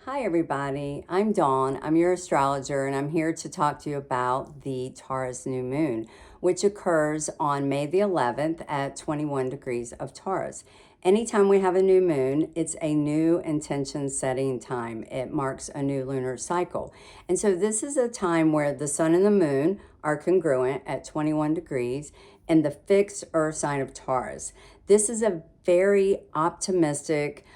Hi, everybody. I'm Dawn. I'm your astrologer, and I'm here to talk to you about the Taurus new moon, which occurs on May the 11th at 21 degrees of Taurus. Anytime we have a new moon, it's a new intention setting time. It marks a new lunar cycle. And so, this is a time where the sun and the moon are congruent at 21 degrees in the fixed earth sign of Taurus. This is a very optimistic,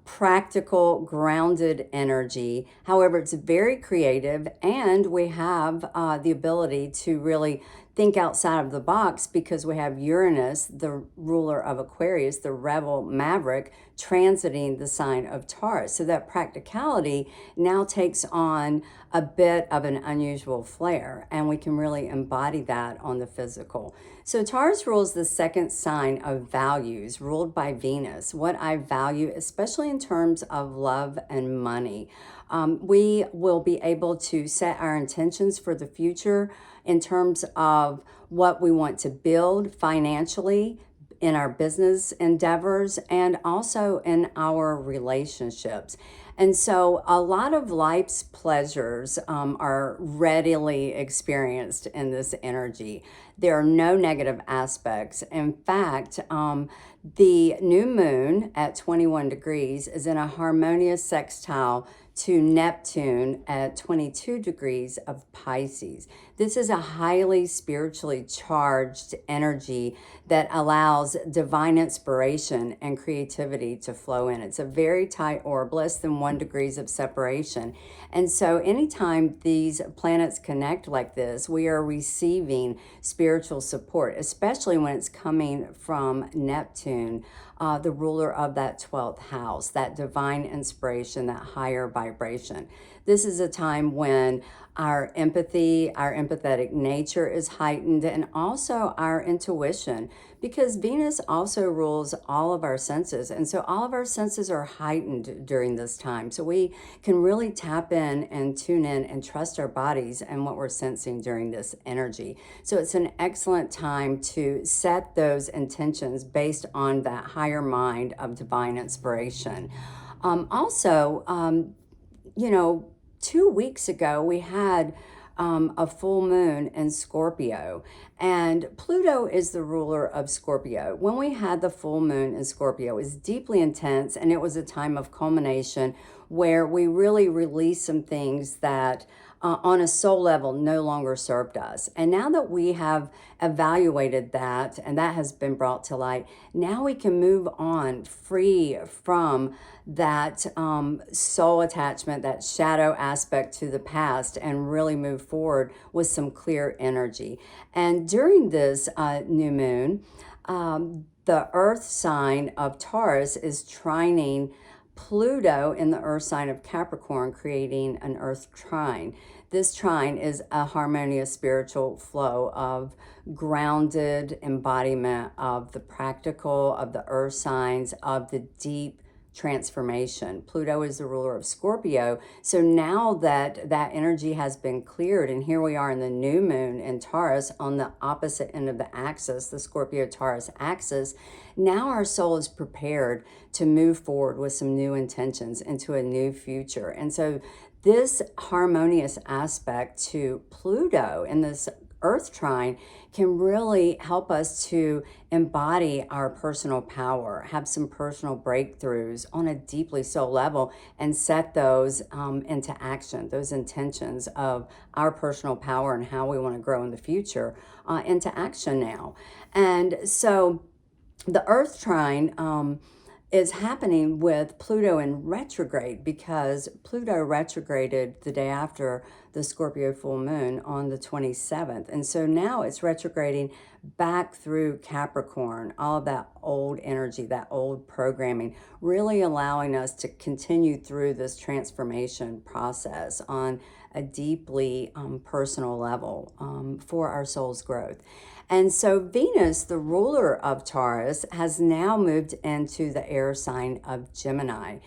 practical, grounded energy. However, it's very creative, and we have the ability to really think outside of the box because we have Uranus, the ruler of Aquarius, the rebel maverick, transiting the sign of Taurus. So that practicality now takes on a bit of an unusual flair, and we can really embody that on the physical. So Taurus rules the second sign of values, ruled by Venus, what I value, especially in terms of love and money. We will be able to set our intentions for the future in terms of what we want to build financially, in our business endeavors, and also in our relationships. And so a lot of life's pleasures are readily experienced in this energy. There are no negative aspects. In fact, the new moon at 21 degrees is in a harmonious sextile to Neptune at 22 degrees of Pisces. This is a highly spiritually charged energy that allows divine inspiration and creativity to flow in. It's a very tight orb, less than 1 degrees of separation. And so anytime these planets connect like this, we are receiving spiritual support, especially when it's coming from Neptune, the ruler of that 12th house, that divine inspiration, that higher vibration. This is a time when our empathy, our empathetic nature is heightened, and also our intuition, because Venus also rules all of our senses. And so all of our senses are heightened during this time. So we can really tap in and tune in and trust our bodies and what we're sensing during this energy. So it's an excellent time to set those intentions based on that higher mind of divine inspiration. Also, you know, 2 weeks ago, we had a full moon in Scorpio, and Pluto is the ruler of Scorpio. When we had the full moon in Scorpio, it was deeply intense, and it was a time of culmination where we really released some things that on a soul level no longer served us. And now that we have evaluated that and that has been brought to light, now we can move on free from that soul attachment, that shadow aspect to the past, and really move forward with some clear energy. And during this new moon, the earth sign of Taurus is trining Pluto in the earth sign of Capricorn, creating an earth trine. This trine is a harmonious spiritual flow of grounded embodiment of the practical, of the earth signs, of the deep transformation. Pluto is the ruler of Scorpio. So now that that energy has been cleared, and here we are in the new moon in Taurus on the opposite end of the axis, the Scorpio Taurus axis, now our soul is prepared to move forward with some new intentions into a new future. And so this harmonious aspect to Pluto in this earth trine can really help us to embody our personal power, have some personal breakthroughs on a deeply soul level, and set those into action, those intentions of our personal power and how we want to grow in the future into action now. And so the earth trine is happening with Pluto in retrograde, because Pluto retrograded the day after the Scorpio full moon on the 27th. And so now it's retrograding back through Capricorn, all of that old energy, that old programming, really allowing us to continue through this transformation process on a deeply personal level for our soul's growth. And so Venus, the ruler of Taurus, has now moved into the air sign of Gemini.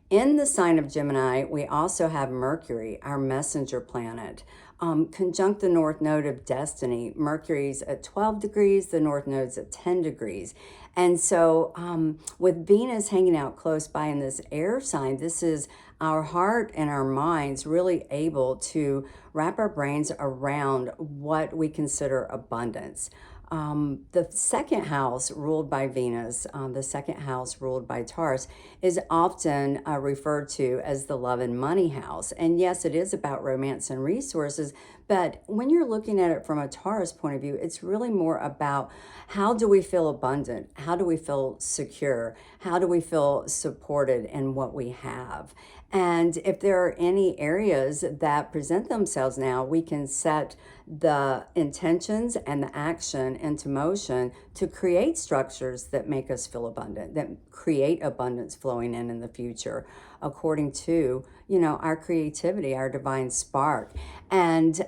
In the sign of Gemini, we also have Mercury, our messenger planet, conjunct the north node of destiny. Mercury's at 12 degrees, the north node's at 10 degrees. And so with Venus hanging out close by in this air sign, this is our heart and our minds really able to wrap our brains around what we consider abundance. The second house ruled by Venus, the second house ruled by Taurus, is often referred to as the love and money house. And yes, it is about romance and resources, but when you're looking at it from a Taurus point of view, it's really more about how do we feel abundant? How do we feel secure? How do we feel supported in what we have? And if there are any areas that present themselves now, we can set the intentions and the action into motion to create structures that make us feel abundant, that create abundance flowing in the future, according to, our creativity, our divine spark. And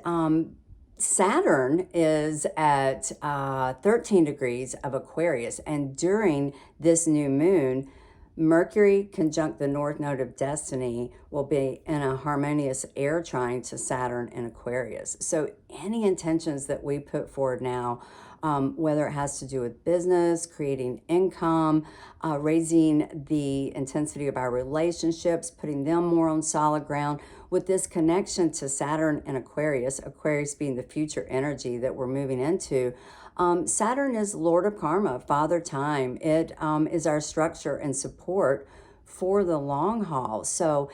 Saturn is at 13 degrees of Aquarius, and during this new moon, Mercury conjunct the North Node of Destiny will be in a harmonious air trine to Saturn in Aquarius. So any intentions that we put forward now, whether it has to do with business, creating income, raising the intensity of our relationships, putting them more on solid ground, with this connection to Saturn and Aquarius, Aquarius being the future energy that we're moving into, Saturn is Lord of Karma, Father Time. It is our structure and support for the long haul. So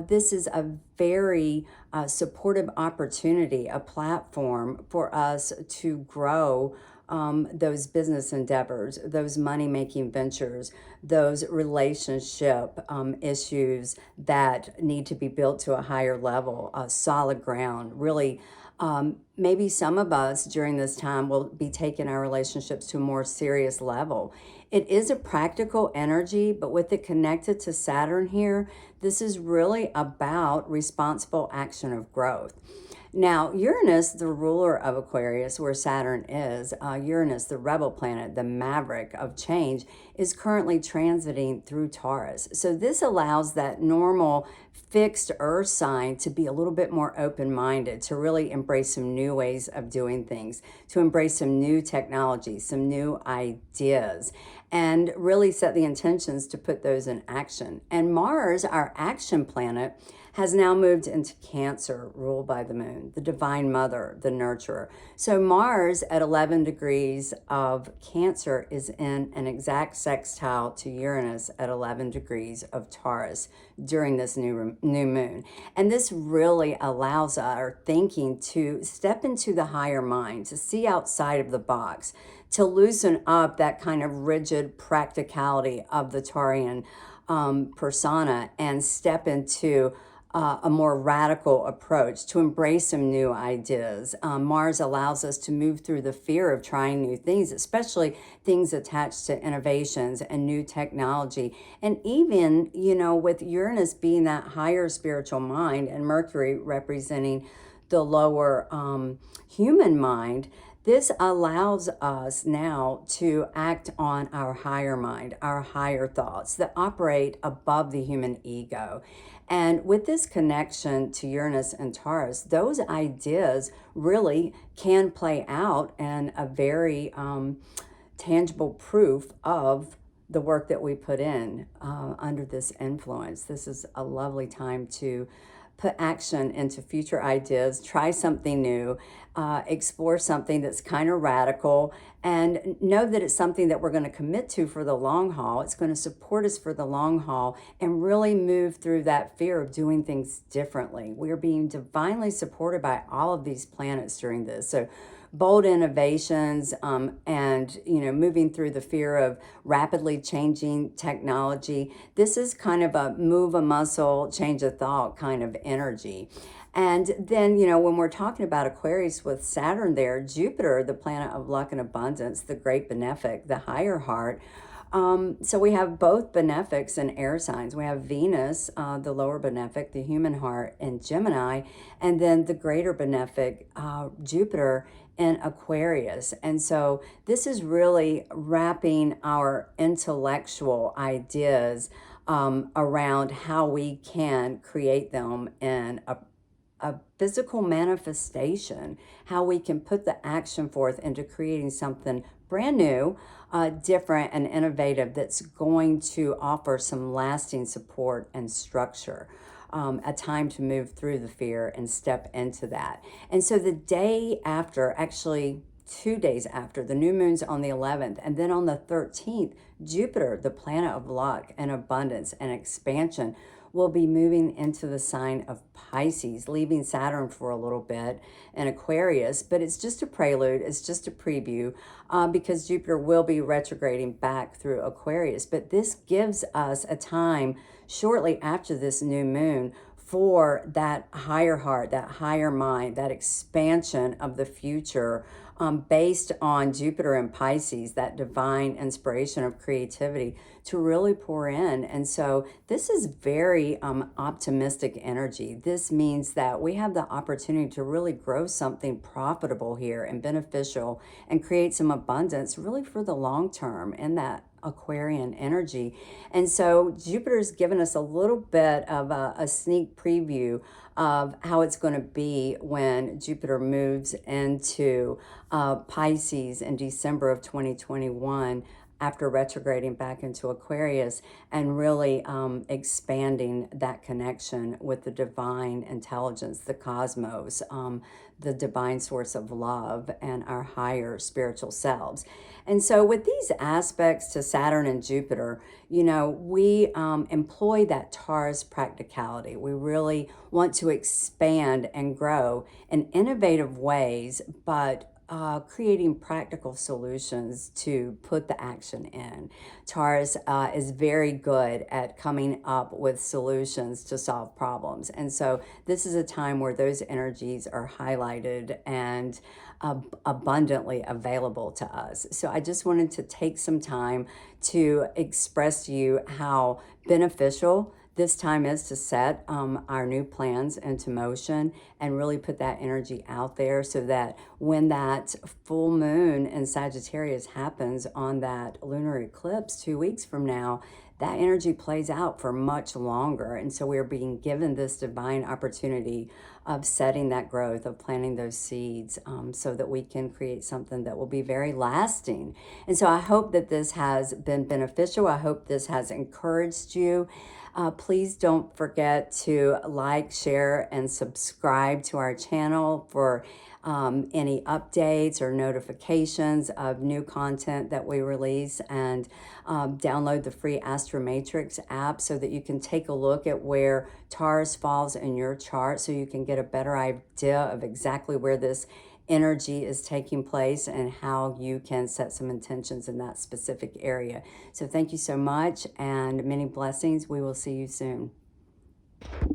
this is a very supportive opportunity, a platform for us to grow those business endeavors, those money-making ventures, those relationship issues that need to be built to a higher level, solid ground, really. Maybe some of us during this time will be taking our relationships to a more serious level. It is a practical energy, but with it connected to Saturn here, this is really about responsible action of growth. Now, Uranus, the ruler of Aquarius, where Saturn is, Uranus, the rebel planet, the maverick of change, is currently transiting through Taurus. So this allows that normal fixed earth sign to be a little bit more open-minded, to really embrace some new ways of doing things, to embrace some new technologies, some new ideas, and really set the intentions to put those in action. And Mars, our action planet, has now moved into Cancer, ruled by the moon, the divine mother, the nurturer. So Mars at 11 degrees of Cancer is in an exact sextile to Uranus at 11 degrees of Taurus during this new moon. And this really allows our thinking to step into the higher mind, to see outside of the box, to loosen up that kind of rigid practicality of the Taurian persona and step into a more radical approach, to embrace some new ideas. Mars allows us to move through the fear of trying new things, especially things attached to innovations and new technology. And even, with Uranus being that higher spiritual mind and Mercury representing the lower human mind, this allows us now to act on our higher mind, our higher thoughts that operate above the human ego. And with this connection to Uranus and Taurus, those ideas really can play out in a very tangible proof of the work that we put in under this influence. This is a lovely time to put action into future ideas, try something new, explore something that's kind of radical, and know that it's something that we're going to commit to for the long haul. It's going to support us for the long haul and really move through that fear of doing things differently. We are being divinely supported by all of these planets during this. So bold innovations and moving through the fear of rapidly changing technology. This is kind of a move a muscle, change a thought kind of energy. And then, when we're talking about Aquarius with Saturn there, Jupiter, the planet of luck and abundance, the great benefic, the higher heart. So we have both benefics and air signs. We have Venus, the lower benefic, the human heart, in Gemini, and then the greater benefic, Jupiter, in Aquarius. And so this is really wrapping our intellectual ideas around how we can create them in a physical manifestation, how we can put the action forth into creating something brand new, different and innovative that's going to offer some lasting support and structure. A time to move through the fear and step into that. And so the day after, actually 2 days after, the new moon's on the 11th, and then on the 13th, Jupiter, the planet of luck and abundance and expansion, will be moving into the sign of Pisces, leaving Saturn for a little bit in Aquarius. But it's just a prelude, it's just a preview, because Jupiter will be retrograding back through Aquarius. But this gives us a time shortly after this new moon for that higher heart, that higher mind, that expansion of the future, based on Jupiter and Pisces, that divine inspiration of creativity to really pour in. And so this is very optimistic energy. This means that we have the opportunity to really grow something profitable here and beneficial and create some abundance really for the long term in that Aquarian energy. And so Jupiter's given us a little bit of a sneak preview of how it's going to be when Jupiter moves into Pisces in December of 2021, after retrograding back into Aquarius, and really expanding that connection with the divine intelligence, the cosmos, the divine source of love, and our higher spiritual selves. And so with these aspects to Saturn and Jupiter, we employ that Taurus practicality. We really want to expand and grow in innovative ways, but creating practical solutions to put the action in. Taurus is very good at coming up with solutions to solve problems. And so this is a time where those energies are highlighted and abundantly available to us. So I just wanted to take some time to express to you how beneficial this time is to set our new plans into motion and really put that energy out there, so that when that full moon in Sagittarius happens on that lunar eclipse 2 weeks from now, that energy plays out for much longer. And so we're being given this divine opportunity of setting that growth, of planting those seeds, so that we can create something that will be very lasting. And so I hope that this has been beneficial. I hope this has encouraged you. Please don't forget to like, share, and subscribe to our channel for any updates or notifications of new content that we release, and download the free Astromatrix app so that you can take a look at where Taurus falls in your chart, so you can get a better idea of exactly where this energy is taking place and how you can set some intentions in that specific area. So thank you so much, and many blessings. We will see you soon.